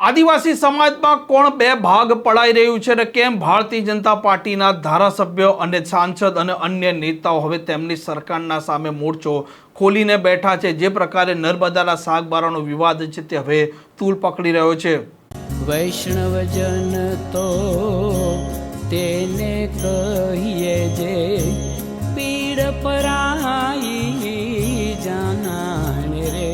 આદિવાસી સમાજમાં કોણ બે ભાગ પડાઈ રહ્યું છે અને કેમ ભારતીય જનતા પાર્ટીના ધારાસભ્યો અને સાંસદ અને અન્ય નેતાઓ હવે તેમની સરકારના સામે મોરચો ખોલીને બેઠા છે। જે પ્રકારે નર્મદાના સાગબારાનો વિવાદ છે તે હવે તૂલ પકડી રહ્યો છે। વૈષ્ણવજન તો તેને કહીએ જે પીડ પરાઈ જાનાને રે।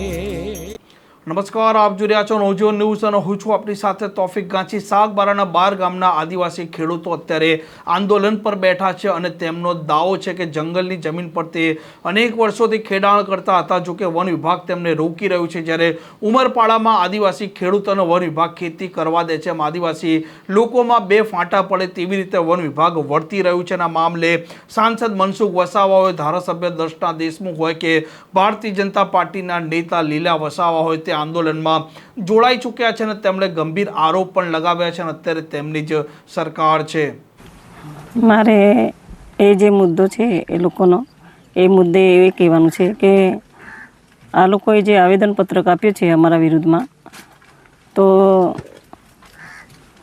નમસ્કાર, આપ જોઈ રહ્યા છો નવજીવન ન્યૂઝ અને હું છું આપણી સાથે તોફિક ગાંચી। સાગબારાના 12 ગામના આદિવાસી ખેડૂતો અત્યારે આંદોલન પર બેઠા છે અને તેમનો દાવો છે કે જંગલની જમીન પર તે અનેક વર્ષોથી ખેડાણ કરતા હતા, જો કે વન વિભાગ તેમને રોકી રહ્યું છે। જ્યારે ઉમરપાડામાં આદિવાસી ખેડૂતોને વન વિભાગ ખેતી કરવા દે છે, એમ આદિવાસી લોકોમાં બે ફાંટા પડે તેવી રીતે વન વિભાગ વર્તી રહ્યું છે। આ મામલે સાંસદ મનસુખ વસાવા હોય, ધારાસભ્ય દર્શના દેશમુખ હોય કે ભારતીય જનતા પાર્ટીના નેતા લીલા વસાવા હોય, તે આંદોલનમાં જોડાઈ ચૂક્યા છે અને તેમણે ગંભીર આરોપ પણ લગાવ્યા છે અને અત્યારે તેમની જ સરકાર છે। મારે એ જે મુદ્દો છે એ લોકોનો એ મુદ્દે એ કહેવાનું છે કે આ લોકોએ જે આવેદનપત્રક આપ્યું છે અમારા વિરુદ્ધમાં, તો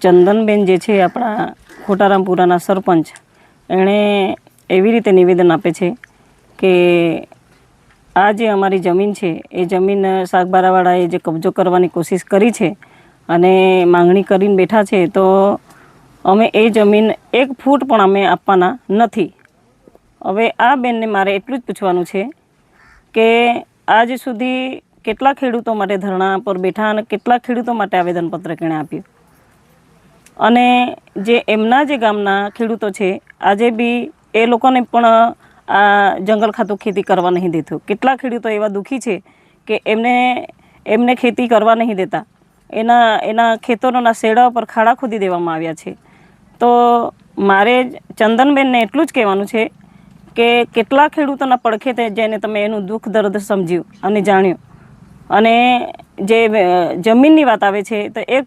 ચંદનબેન જે છે આપણા ખોટારામપુરાના સરપંચ, એણે એવી રીતે નિવેદન આપે છે કે આ જે અમારી જમીન છે એ જમીન સાગબારાવાળાએ જે કબજો કરવાની કોશિશ કરી છે અને માંગણી કરીને બેઠા છે, તો અમે એ જમીન 1 ફૂટ પણ અમે આપવાના નથી। હવે આ બેનને મારે એટલું જ પૂછવાનું છે કે આજ સુધી કેટલા ખેડૂતો માટે ધરણા પર બેઠા અને કેટલા ખેડૂતો માટે આવેદનપત્ર એણે આપ્યું, અને જે એમના જે ગામના ખેડૂતો છે આજે બી એ લોકોને પણ આ જંગલ ખાતું ખેતી કરવા નહીં દેતું। કેટલા ખેડૂતો એવા દુઃખી છે કે એમને ખેતી કરવા નહીં દેતા, એના ખેતરોના શેડા પર ખાડા ખોદી દેવામાં આવ્યા છે। તો મારે ચંદનબેનને એટલું જ કહેવાનું છે કે કેટલા ખેડૂતોના પડખે જઈને તમે એનું દુઃખ દર્દ સમજ્યું અને જાણ્યું, અને જે જમીનની વાત આવે છે તો 1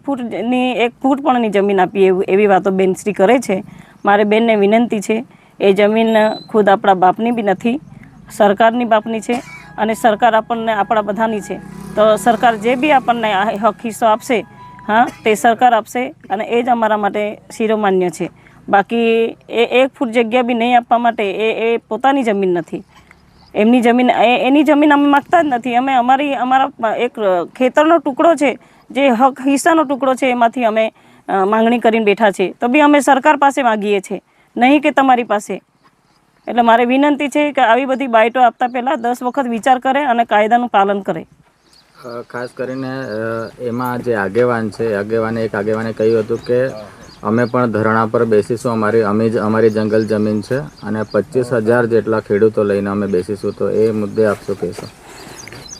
ફૂટ પણની જમીન આપી એવી વાતો બેનશ્રી કરે છે। મારે બેનને વિનંતી છે, એ જમીન ખુદ આપણા બાપની બી નથી, સરકારની બાપની છે અને સરકાર આપણને આપણા બધાની છે। તો સરકાર જે બી આપણને હક હિસ્સો આપશે, હા, તે સરકાર આપશે અને એ જ અમારા માટે શિરોમાન્ય છે। બાકી એ 1 ફૂટ જગ્યા બી નહીં આપવા માટે એ પોતાની જમીન નથી, એમની જમીન એની જમીન અમે માગતા જ નથી। અમે અમારા એક ખેતરનો ટુકડો છે, જે હક હિસ્સાનો ટુકડો છે, એમાંથી અમે માંગણી કરીને બેઠા છે, તો બી અમે સરકાર પાસે માગીએ છીએ, નહીં કે તમારી પાસે। એટલે મારે વિનંતી છે કે આવી બધી બાઇટો આપતા પહેલાં 10 વખત વિચાર કરે અને કાયદાનું પાલન કરે। ખાસ કરીને એમાં જે આગેવાન છે, આગેવાને કહ્યું હતું કે અમે પણ ધરણા પર બેસીશું, અમારી જંગલ જમીન છે અને 25,000 જેટલા ખેડૂતો લઈને અમે બેસીશું। તો એ મુદ્દે આપ શું કહેશો?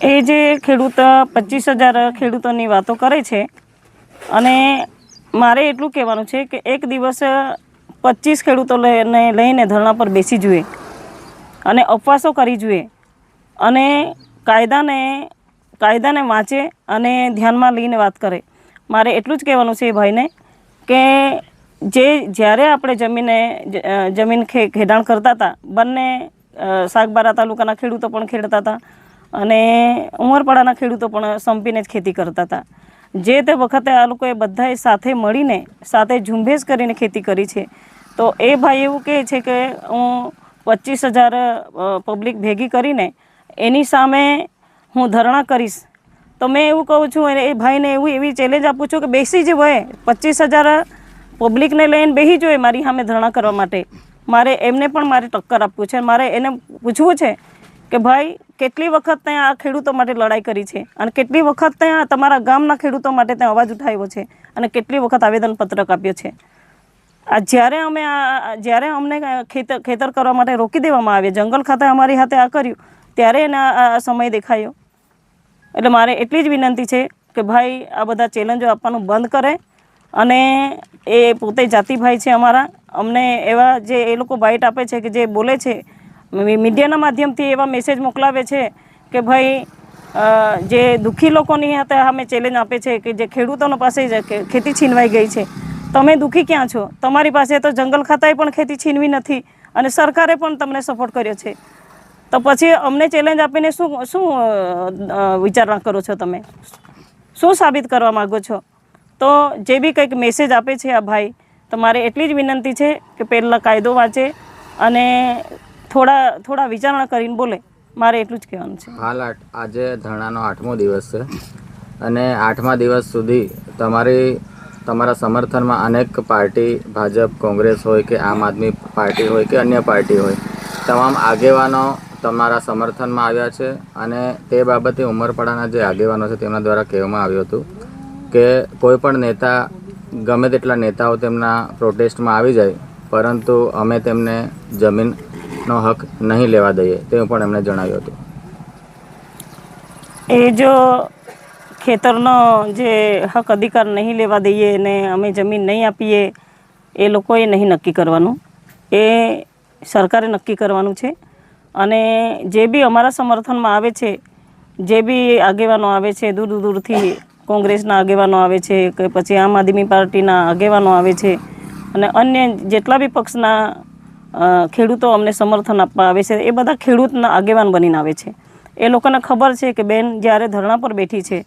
એ જે ખેડૂત 25,000 ખેડૂતોની વાતો કરે છે, અને મારે એટલું કહેવાનું છે કે એક દિવસ 25 ખેડૂતો લઈને ધરણા પર બેસી જોઈએ અને ઉપવાસો કરી જોઈએ અને કાયદાને વાંચે અને ધ્યાનમાં લઈને વાત કરે। મારે એટલું જ કહેવાનું છે એ ભાઈને કે જ્યારે આપણે જમીન ખેડાણ કરતા હતા, બંને સાગબારા તાલુકાના ખેડૂતો પણ ખેડતા હતા અને ઉમરપાડાના ખેડૂતો પણ સંપીને જ ખેતી કરતા હતા। જે તે વખતે આ લોકોએ બધાએ સાથે મળીને સાથે ઝુંબેશ કરીને ખેતી કરી છે। તો એ ભાઈ એવું કહે છે કે હું 25,000 પબ્લિક ભેગી કરીને એની સામે હું ધરણા કરીશ। તો મેં એવું કહું છું, એ ભાઈને એવી ચેલેન્જ આપું છું કે બેસી જ હોય, 25,000 પબ્લિકને લઈને બેસી જોઈએ મારી સામે ધરણા કરવા માટે। મારે એમને પણ મારે ટક્કર આપવું છે। મારે એને પૂછવું છે કે ભાઈ, કેટલી વખત ત્યાં આ ખેડૂતો માટે લડાઈ કરી છે અને કેટલી વખત ત્યાં તમારા ગામના ખેડૂતો માટે ત્યાં અવાજ ઉઠાવ્યો છે અને કેટલી વખત આવેદનપત્રક આપ્યો છે। જ્યારે અમને ખેતર કરવા માટે રોકી દેવામાં આવે, જંગલ ખાતે અમારી હાથે આ કર્યું, ત્યારે એને આ સમય દેખાયો। એટલે મારે એટલી જ વિનંતી છે કે ભાઈ આ બધા ચેલેન્જો આપવાનું બંધ કરે અને એ પોતે જાતિભાઈ છે અમારા, અમને એવા જે એ લોકો બાઇટ આપે છે કે જે બોલે છે મીડિયાના માધ્યમથી એવા મેસેજ મોકલાવે છે કે ભાઈ જે દુઃખી લોકોની હાથે અમે ચેલેન્જ આપે છે કે જે ખેડૂતોનો પાસે ખેતી છીનવાઈ ગઈ છે, તમે દુઃખી ક્યાં છો? તમારી પાસે તો જંગલ ખાતાએ પણ ખેતી છીનવી નથી અને સરકારે પણ તમને સપોર્ટ કર્યો છે, તો પછી અમને ચેલેન્જ આપીને શું વિચારણા કરો છો? તમે શું સાબિત કરવા માગો છો? તો જે બી કંઈક મેસેજ આપે છે આ ભાઈ, તો મારે એટલી જ વિનંતી છે કે પહેલાં કાયદો વાંચે અને થોડા વિચારણા કરીને બોલે. મારે એટલું જ કહેવાનું છે. હાલ આજે ધરણાનો 8મો દિવસ છે અને 8મા દિવસ સુધી તમારા સમર્થનમાં અનેક પાર્ટી, ભાજપ, કોંગ્રેસ હોય કે આમ આદમી પાર્ટી હોય કે અન્ય પાર્ટી હોય, તમામ આગેવાનો તમારા સમર્થનમાં આવ્યા છે. અને તે બાબતે ઉમરપાડાના જે આગેવાનો છે તેમના દ્વારા કહેવામાં આવ્યું હતું કે કોઈ પણ નેતા, ગમે તેટલા નેતાઓ તેમના પ્રોટેસ્ટમાં આવી જાય, પરંતુ અમે તેમને જમીનનો હક નહીં લેવા દઈએ, તેવું પણ એમણે જણાવ્યું હતું. એ જો ખેતરનો જે હક અધિકાર નહીં લેવા દઈએ ને અમે જમીન નહીં આપીએ, એ લોકોએ નહીં નક્કી કરવાનું, એ સરકારે નક્કી કરવાનું છે. અને જે બી અમારા સમર્થનમાં આવે છે, જે બી આગેવાનો આવે છે, દૂર દૂરથી કોંગ્રેસના આગેવાનો આવે છે કે પછી આમ આદમી પાર્ટીના આગેવાનો આવે છે અને અન્ય જેટલા બી પક્ષના ખેડૂતો અમને સમર્થન આપવા આવે છે, એ બધા ખેડૂતના આગેવાન બનીને આવે છે. એ લોકોને ખબર છે કે બેન જ્યારે ધરણા પર બેઠી છે,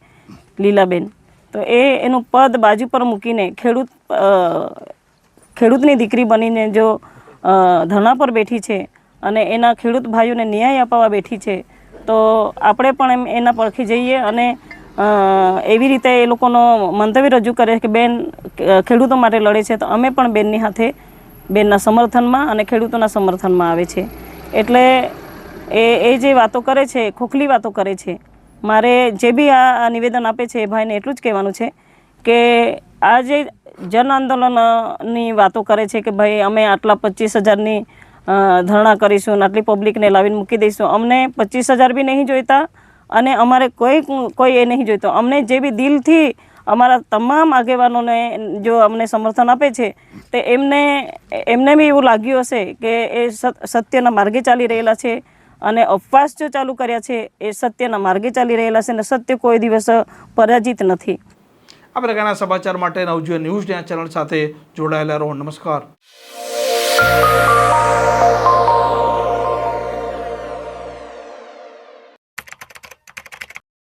લીલાબેન, તો એનું પદ બાજુ પર મૂકીને ખેડૂતની દીકરી બનીને જો ધરણા પર બેઠી છે અને એના ખેડૂત ભાઈઓને ન્યાય અપાવવા બેઠી છે, તો આપણે પણ એના પડખે જઈએ અને એવી રીતે એ લોકોનો મંતવ્ય રજૂ કરે કે બેન ખેડૂતો માટે લડે છે, તો અમે પણ બેનની સાથે, બેનના સમર્થનમાં અને ખેડૂતોના સમર્થનમાં આવે છે. એટલે એ જે વાતો કરે છે, ખોખલી વાતો કરે છે. મારે જે બી આ નિવેદન આપે છે એ ભાઈને એટલું જ કહેવાનું છે કે આ જે જન આંદોલનની વાતો કરે છે કે ભાઈ અમે આટલા 25,000ની ધરણા કરીશું અને આટલી પબ્લિકને લાવીને મૂકી દઈશું, અમને 25,000 બી નહીં જોઈતા અને અમારે કોઈ એ નહીં જોઈતો. અમને જે બી દિલથી અમારા તમામ આગેવાનોને જો અમને સમર્થન આપે છે, તો એમને બી એવું લાગ્યું હશે કે એ સત્યના માર્ગે ચાલી રહેલા છે અને અપવાસ જો ચાલુ કર્યા છે, એ સત્યના માર્ગે ચાલી રહેલા છે અને સત્ય કોઈ દિવસ પરાજિત નથી. આ પ્રકારના સમાચાર માટે નવજીવન ન્યૂઝ ચેનલ સાથે જોડાયેલા રહો. નમસ્કાર.